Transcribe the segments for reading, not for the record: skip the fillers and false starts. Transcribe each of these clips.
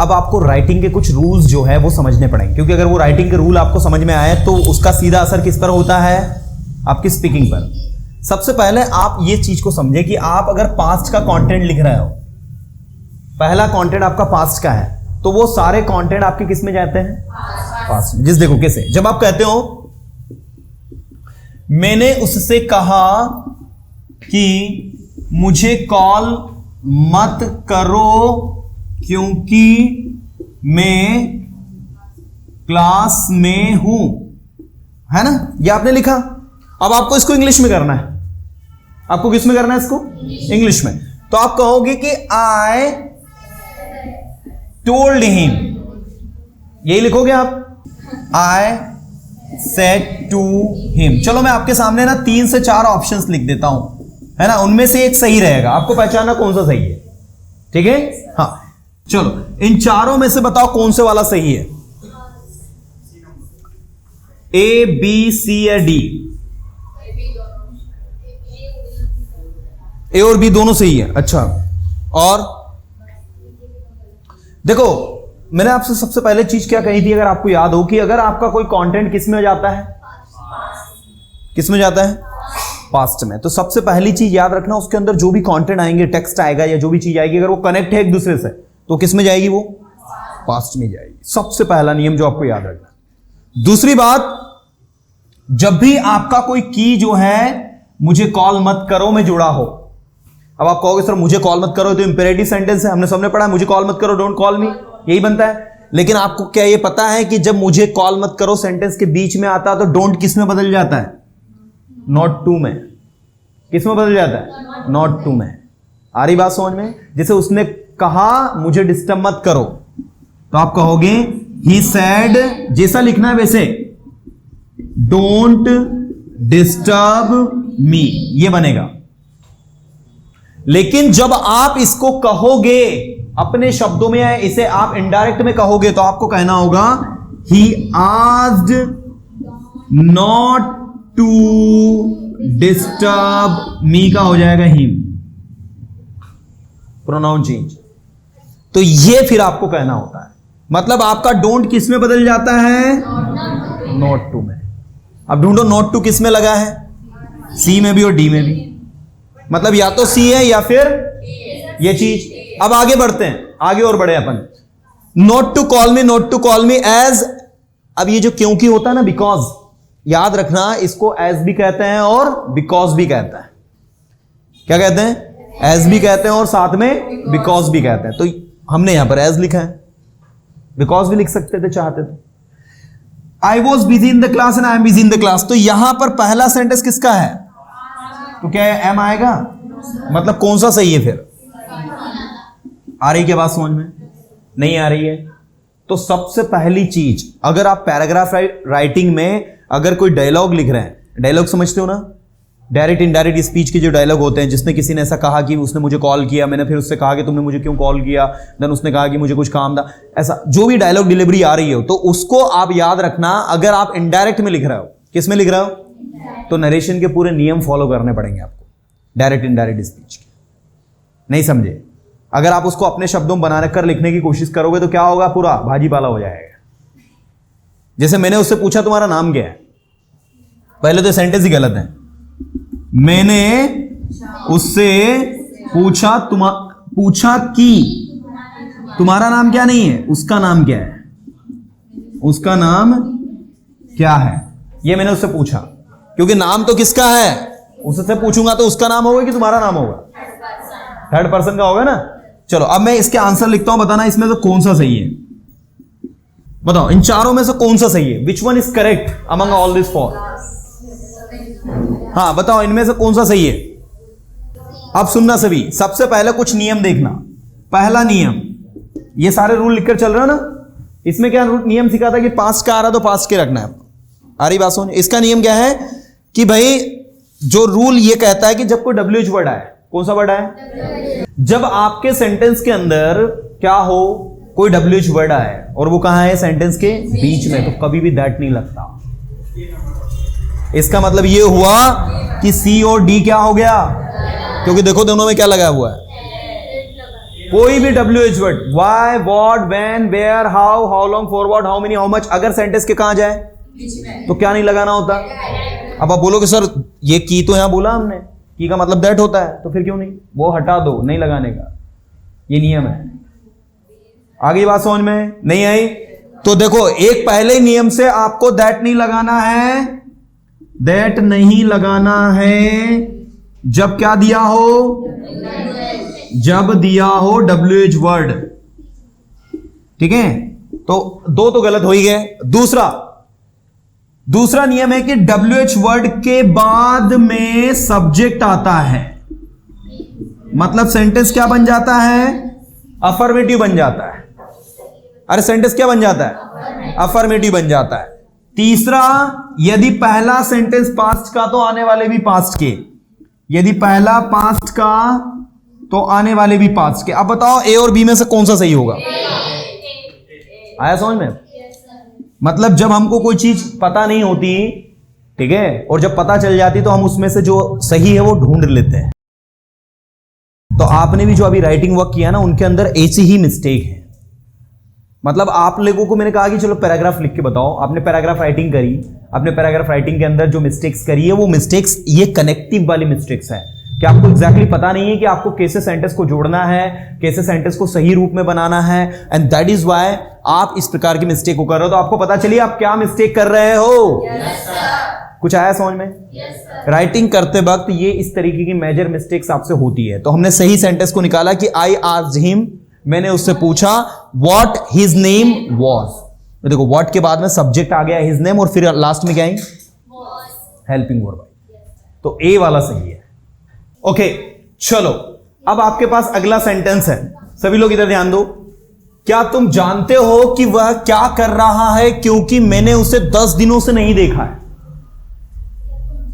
अब आपको राइटिंग के कुछ रूल्स जो है वो समझने पड़ेंगे, क्योंकि अगर वो राइटिंग के रूल आपको समझ में आए तो उसका सीधा असर किस पर होता है, आपकी स्पीकिंग पर। सबसे पहले आप ये चीज को समझे कि आप अगर पास्ट का कंटेंट लिख रहे हो, पहला कंटेंट आपका पास्ट का है, तो वो सारे कंटेंट आपके किस में जाते हैं, पास्ट में। जिस देखो कैसे, जब आप कहते हो मैंने उससे कहा कि मुझे कॉल मत करो क्योंकि मैं क्लास में हूं, है ना, ये आपने लिखा। अब आपको इसको इंग्लिश में करना है। आपको किस में करना है इसको, इंग्लिश में। तो आप कहोगे कि आई टोल्ड हिम, यही लिखोगे आप, आई सेड टू हिम। चलो मैं आपके सामने ना 3 से 4 ऑप्शंस लिख देता हूं, है ना, उनमें से एक सही रहेगा, आपको पहचानना कौन सा सही है, ठीक है। हाँ चलो, इन चारों में से बताओ कौन से वाला सही है, ए बी सी या डी। ए और बी दोनों सही है, अच्छा। और देखो मैंने आपसे सबसे पहले चीज क्या कही थी, अगर आपको याद हो, कि अगर आपका कोई कंटेंट किस में जाता है, किस में जाता है, पास्ट में, तो सबसे पहली चीज याद रखना, उसके अंदर जो भी कंटेंट आएंगे, टेक्स्ट आएगा या जो भी चीज आएगी, अगर वो कनेक्ट है एक दूसरे से तो किस में जाएगी, वो पास्ट में जाएगी। सबसे पहला नियम जो आपको याद रखना। दूसरी बात, जब भी आपका कोई की जो है मुझे कॉल मत करो में जुड़ा हो, अब आप कहोगे सर मुझे कॉल मत करो तो इंपेरेटिव सेंटेंस है, हमने सबने पढ़ा मुझे कॉल मत करो, डोंट कॉल मी, यही बनता है। लेकिन आपको क्या ये पता है कि जब मुझे कॉल मत करो सेंटेंस के बीच में आता है तो डोंट किस में बदल जाता है, नॉट टू में। किस में बदल जाता है, नॉट टू में। आ रही बात समझ में। जैसे उसने कहा मुझे डिस्टर्ब मत करो, तो आप कहोगे ही सेड, जैसा लिखना है वैसे, डोंट डिस्टर्ब मी, ये बनेगा। लेकिन जब आप इसको कहोगे अपने शब्दों में, या इसे आप इनडायरेक्ट में कहोगे, तो आपको कहना होगा he asked not to disturb me का हो जाएगा हिम, प्रोनाउन चेंज। तो ये फिर आपको कहना होता है, मतलब आपका डोंट किस में बदल जाता है, नॉट टू में। अब ढूंढो नॉट टू किस में लगा है, सी में भी और डी में भी, मतलब या तो सी है या फिर ये चीज। अब आगे बढ़ते हैं, आगे और बढ़े अपन। Not to call me, not to call me as, अब ये जो क्योंकि होता है ना, बिकॉज, याद रखना इसको एज भी कहते हैं और बिकॉज भी कहते हैं। क्या कहते हैं, एज भी कहते हैं और साथ में बिकॉज भी कहते हैं। तो हमने यहां पर एज लिखा है, बिकॉज भी लिख सकते थे चाहते तो। I was busy in the class and I am busy in the class, तो यहां पर पहला सेंटेंस किसका है, तो क्या है, एम आएगा, मतलब कौन सा सही है फिर। आ रही क्या बात समझ में, नहीं आ रही है। तो सबसे पहली चीज, अगर आप पैराग्राफ राइटिंग में अगर कोई डायलॉग लिख रहे हैं, डायलॉग समझते हो ना, डायरेक्ट इनडायरेक्ट स्पीच के जो डायलॉग होते हैं, जिसने किसी ने ऐसा कहा कि उसने मुझे कॉल किया, मैंने फिर उससे कहा कि तुमने मुझे क्यों कॉल किया, देन उसने कहा कि मुझे कुछ काम था, ऐसा जो भी डायलॉग डिलीवरी आ रही हो, तो उसको आप याद रखना। अगर आप इनडायरेक्ट में लिख रहे हो, किस में लिख रहे हो, तो नरेशन के पूरे नियम फॉलो करने पड़ेंगे आपको, डायरेक्ट इनडायरेक्ट स्पीच के। नहीं समझे, अगर आप उसको अपने शब्दों में बना कर लिखने की कोशिश करोगे तो क्या होगा, पूरा भाजी पाला हो जाएगा। जैसे मैंने उससे पूछा तुम्हारा नाम क्या है, पहले तो सेंटेंस ही गलत है। मैंने उससे पूछा कि तुम्हारा नाम क्या नहीं है, उसका नाम क्या है, उसका नाम क्या है, ये मैंने उससे पूछा, क्योंकि नाम तो किसका है, उससे पूछूंगा तो उसका नाम होगा कि तुम्हारा नाम होगा, थर्ड पर्सन का होगा ना। चलो अब मैं इसके आंसर लिखता हूं, बताना इसमें से कौन सा सही है, बताओ इन चारों में से कौन सा सही है, which one is correct among all this four. हाँ बताओ इनमें से कौन सा सही है। अब सुनना सभी, सबसे पहले कुछ नियम देखना। पहला नियम, ये सारे रूल लिखकर चल रहे हो ना, इसमें क्या नियम सिखा था कि पास्ट का आ रहा तो पास्ट के रखना है। आ रही बात सुन, इसका नियम क्या है कि भाई जो रूल ये कहता है कि जब कोई WH वर्ड आए, कौन सा वर्ड आए, जब आपके सेंटेंस के अंदर क्या हो, कोई WH वर्ड आए और वो कहां है, सेंटेंस के बीच में, तो कभी भी दैट नहीं लगता। इसका मतलब ये हुआ कि C और D क्या हो गया, क्योंकि देखो दोनों में क्या लगा हुआ है, कोई भी WH word, why, what, when, where, how long, for what, how many, how much, अगर सेंटेंस के कहां जाए तो क्या नहीं लगाना होता। अब आप बोलोगे सर ये की तो यहां बोला हमने, की का मतलब दैट होता है, तो फिर क्यों नहीं, वो हटा दो, नहीं लगाने का, ये नियम है। आगे बात समझ में नहीं आई? तो देखो एक पहले नियम से आपको दैट नहीं लगाना है, दैट नहीं लगाना है जब क्या दिया हो, जब दिया हो WH वर्ड, ठीक है। तो दो तो गलत हो ही गए। दूसरा नियम है कि WH वर्ड के बाद में सब्जेक्ट आता है, मतलब सेंटेंस क्या बन जाता है, अफर्मेटिव बन जाता है। अरे सेंटेंस क्या बन जाता है, अफर्मेटिव बन जाता है। तीसरा, यदि पहला सेंटेंस पास्ट का तो आने वाले भी पास्ट के, यदि पहला पास्ट का तो आने वाले भी पास्ट के। अब बताओ ए और बी में से कौन सा सही होगा? आया समझ में? मतलब जब हमको कोई चीज पता नहीं होती, ठीक है, और जब पता चल जाती तो हम उसमें से जो सही है वो ढूंढ लेते हैं। तो आपने भी जो अभी राइटिंग वर्क किया ना, उनके अंदर ऐसी ही मिस्टेक है। मतलब आप लोगों को मैंने कहा कि चलो पैराग्राफ लिख के बताओ, आपने पैराग्राफ राइटिंग करी, आपने पैराग्राफ राइटिंग के अंदर जो मिस्टेक्स करी है वो मिस्टेक्स ये कनेक्टिव वाली मिस्टेक्स है कि आपको एग्जैक्टली पता नहीं है कि आपको कैसे सेंटेंस को जोड़ना है, कैसे सेंटेंस को सही रूप में बनाना है, एंड दैट इज व्हाई आप इस प्रकार की मिस्टेक को कर रहे हो। तो आपको पता चलिए आप क्या मिस्टेक कर रहे हो। कुछ आया समझ में? राइटिंग करते वक्त ये इस तरीके की मेजर मिस्टेक्स आपसे होती है। तो हमने सही सेंटेंस को निकाला कि आई आस्क्ड हिम, मैंने उससे पूछा व्हाट हिज नेम वाज। देखो व्हाट के बाद में सब्जेक्ट आ गया हिज नेम, और फिर लास्ट में क्या है, हेल्पिंग वर्ब। तो ए वाला सही है। ओके चलो, अब आपके पास अगला सेंटेंस है। सभी लोग इधर ध्यान दो। क्या तुम जानते हो कि वह क्या कर रहा है क्योंकि मैंने उसे 10 दिनों से नहीं देखा है?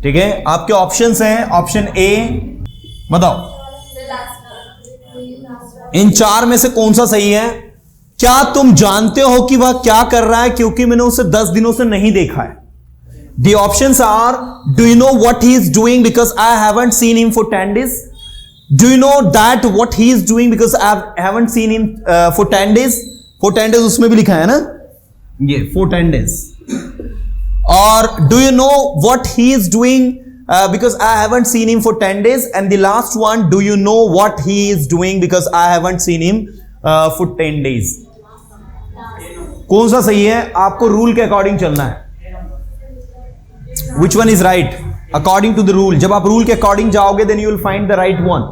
ठीक है, आपके ऑप्शंस हैं। ऑप्शन ए, बताओ इन चार में से कौन सा सही है? क्या तुम जानते हो कि वह क्या कर रहा है क्योंकि मैंने उसे 10 दिनों से नहीं देखा है? The options are, do you know what he is doing because I haven't seen him for 10 days? Do you know that what he is doing because I haven't seen him for 10 days? For 10 days उसमें भी लिखा है ना ये, for 10 days. और do you know what he is doing because I haven't seen him for 10 days? And the last one, do you know what he is doing because I haven't seen him for 10 days? कौन सा सही है? आपको rule के according चलना है। Which one is right? According to the rule. जब आप रूल के अकॉर्डिंग जाओगे then you will find the right one.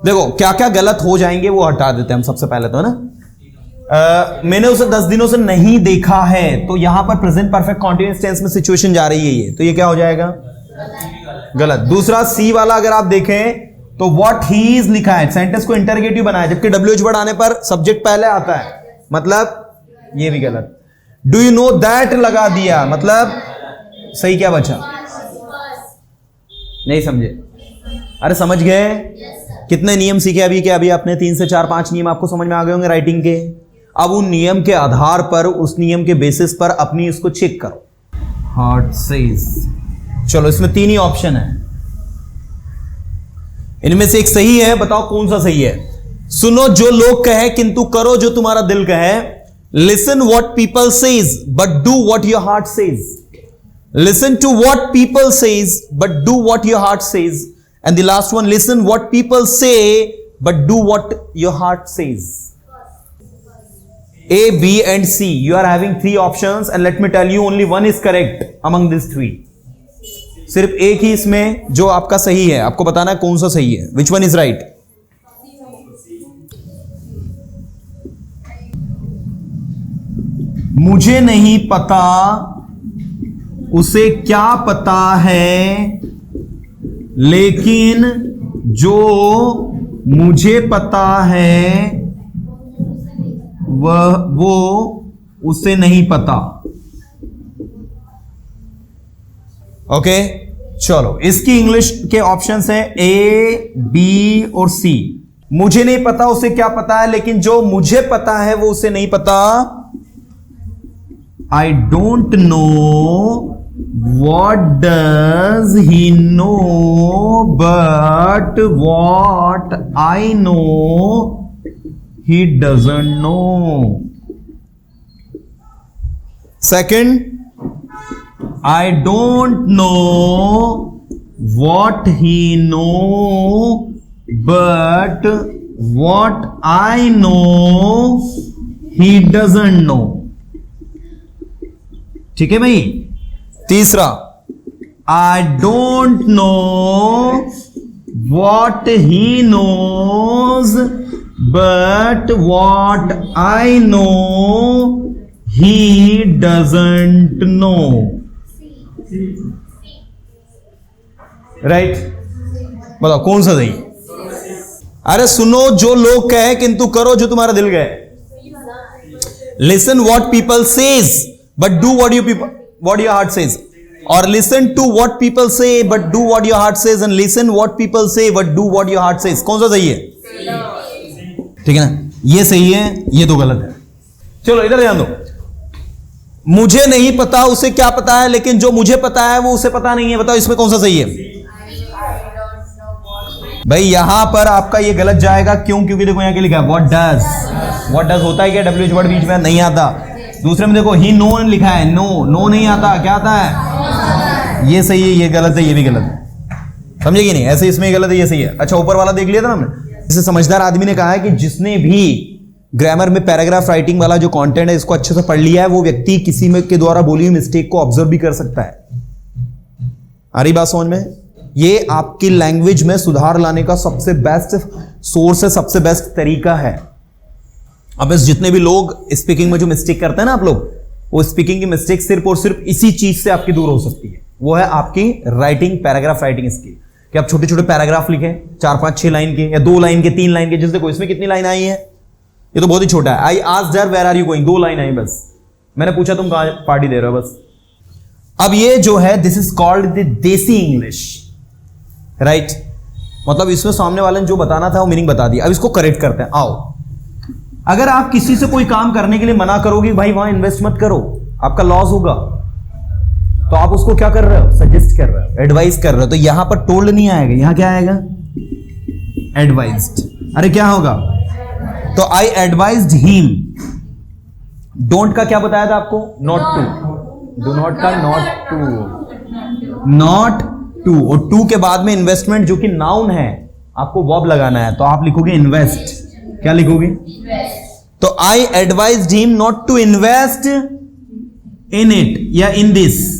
देखो क्या क्या गलत हो जाएंगे वो हटा देते हैं हम सबसे पहले तो, है ना। मैंने उसे 10 दिनों से नहीं देखा है, तो यहां पर प्रेजेंट परफेक्ट कॉन्टिन्यूअस टेंस में सिचुएशन जा रही है ये, तो ये क्या हो जाएगा? गलत। दूसरा सी वाला अगर आप देखें तो व्हाट ही इज लिखा है, सेंटेंस को इंटरोगेटिव बनाया, जबकि WH वर्ड आने पर सब्जेक्ट पहले आता है, मतलब ये भी गलत। डू यू नो दैट लगा दिया, मतलब सही क्या बचा? नहीं समझे? अरे समझ गए? कितने नियम सीखे अभी के? अभी आपने 3 से 4 5 नियम आपको समझ में आ गए होंगे राइटिंग के। अब उन नियम के आधार पर, उस नियम के बेसिस पर अपनी इसको चेक करो। हार्ट सेज, चलो इसमें 3 ही ऑप्शन है, इनमें से एक सही है, बताओ कौन सा सही है? सुनो जो लोग कहे किंतु करो जो तुम्हारा दिल कहे। Listen what people says but do what your heart says. Listen to what people says but do what your heart says. And the last one, listen what people say but do what your heart says. A, B and C. You are having 3 options and let me tell you only one is correct among these 3. सिर्फ एक ही इसमें जो आपका सही है, आपको बताना है कौन सा सही है। Which one is right? मुझे नहीं पता, उसे क्या पता है, लेकिन जो मुझे पता है वो उसे नहीं पता। ओके चलो, इसकी इंग्लिश के ऑप्शंस हैं ए, बी और सी। मुझे नहीं पता उसे क्या पता है, लेकिन जो मुझे पता है वो उसे नहीं पता। I don't know what does he know, but what I know he doesn't know. Second, I don't know what he know, but what I know he doesn't know. ठीक है भाई. तीसरा, I don't know what he knows, but what I know he doesn't know. Right? बताओ कौन सा सही? अरे सुनो जो लोग कहे किंतु करो जो तुम्हारा दिल कहे. Listen what people says but do what your heart says. Or listen to what people say but do what your heart says, and listen what people say but do what your heart says. कौन सा सही है? ठीक है ना? ये सही है, ये तो गलत है. चलो इधर ध्यान दो. मुझे नहीं पता उसे क्या पता है, लेकिन जो मुझे पता है वो उसे पता नहीं है. बताओ इसमें कौन सा सही है? भाई यहां पर आपका ये गलत जाएगा. क्यों? क्योंकि देखो यहां क्या लिखा है, व्हाट डज होता है क्या? डब्ल्यूएच वर्ड बीच में नहीं आता. दूसरे में देखो ही नो लिखा है, नो नहीं आता. क्या आता है? ये सही है, ये गलत है, ये भी गलत है. समझे कि नहीं? ऐसे इसमें गलत है, ये सही है. अच्छा ऊपर वाला देख लिया था ना हमने. इसे समझदार आदमी ने कहा है कि जिसने भी ग्रामर में पैराग्राफ राइटिंग वाला जो कंटेंट है इसको अच्छे से पढ़ लिया है, वो व्यक्ति किसी में के द्वारा बोली हुई मिस्टेक को ऑब्जर्व भी कर सकता है. आ रही बात समझ में? ये आपकी लैंग्वेज में सुधार लाने का सबसे बेस्ट सोर्स है, सबसे बेस्ट तरीका है. अब इस जितने भी लोग स्पीकिंग में जो मिस्टेक करते हैं ना आप लोग, वो स्पीकिंग की मिस्टेक सिर्फ और सिर्फ इसी चीज से आपकी दूर हो सकती है. वो है आपकी राइटिंग, पैराग्राफ राइटिंग स्किल. कि आप छोटे छोटे पैराग्राफ लिखें 4, 5, 6 लाइन के या 2 लाइन के, 3 लाइन के. जिससे कोई इसमें कितनी लाइन आई है? ये तो बहुत ही छोटा है. I asked her where are you going, 2 line आई बस. मैंने पूछा तुम कहां पार्टी दे रहे हो, बस. अब ये जो है दिस इज कॉल्ड द देसी इंग्लिश. राइट? मतलब इसमें सामने वाले ने जो बताना था वो मीनिंग बता दिया. अब इसको करेक्ट करते हैं. आओ, अगर आप किसी से कोई काम करने के लिए मना करोगे, भाई वहां इन्वेस्ट मत करो, आपका लॉस होगा, तो आप उसको क्या कर रहे हो? सजेस्ट कर रहे हो, एडवाइस कर रहे हो. तो यहां पर टोल्ड नहीं आएगा, यहां क्या आएगा? एडवाइज्ड. अरे क्या होगा? तो आई एडवाइज्ड हिम. डोंट का क्या बताया था आपको? Not to. डू नॉट का नॉट टू. और टू के बाद में इन्वेस्टमेंट जो कि नाउन है, आपको वर्ब लगाना है, तो आप लिखोगे इन्वेस्ट. क्या लिखोगे? तो I advised him not to invest in it या in this.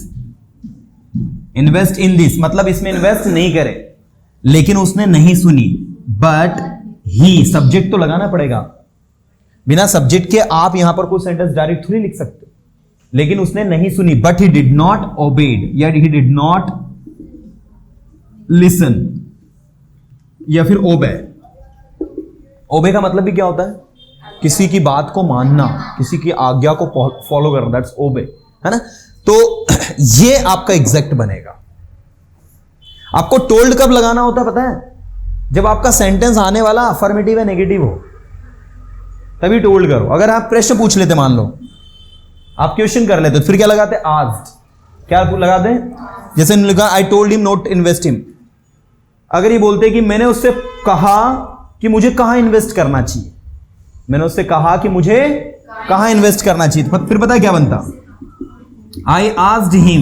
Invest in this मतलब इसमें इन्वेस्ट नहीं करे, लेकिन उसने नहीं सुनी. बट ही, सब्जेक्ट तो लगाना पड़ेगा. बिना सब्जेक्ट के आप यहां पर कोई सेंटेंस डायरेक्ट थोड़ी लिख सकते. लेकिन उसने नहीं सुनी. But he did not obeyed या ही डिड नॉट लिसन या फिर ओबे. ओबे का मतलब भी क्या होता है? किसी की बात को मानना, किसी की आज्ञा को फॉलो करना. दैट्स ओबे, है ना? तो ये आपका एग्जैक्ट बनेगा. आपको टोल्ड कब लगाना होता है पता है? जब आपका सेंटेंस आने वाला अफर्मेटिव है, नेगेटिव हो, तभी टोल्ड करो. अगर आप प्रश्न पूछ लेते, मान लो आप क्वेश्चन कर लेते, फिर क्या लगाते? आस्क्ड. क्या लगाते? जैसे लिखा I told him not invest him. अगर ये बोलते कि मैंने उससे कहा कि मुझे कहां इन्वेस्ट करना चाहिए, मैंने उससे कहा कि मुझे कहां इन्वेस्ट करना चाहिए, फिर पता है क्या बनता? I asked him.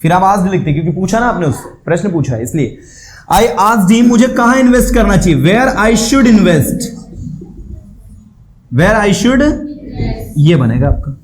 फिर आप आस्क्ड लिखते क्योंकि पूछा ना आपने, उससे प्रश्न पूछा है, इसलिए आई आस्क्ड हिम मुझे कहां इन्वेस्ट करना चाहिए. Where I should invest. Where I should, ये बनेगा आपका.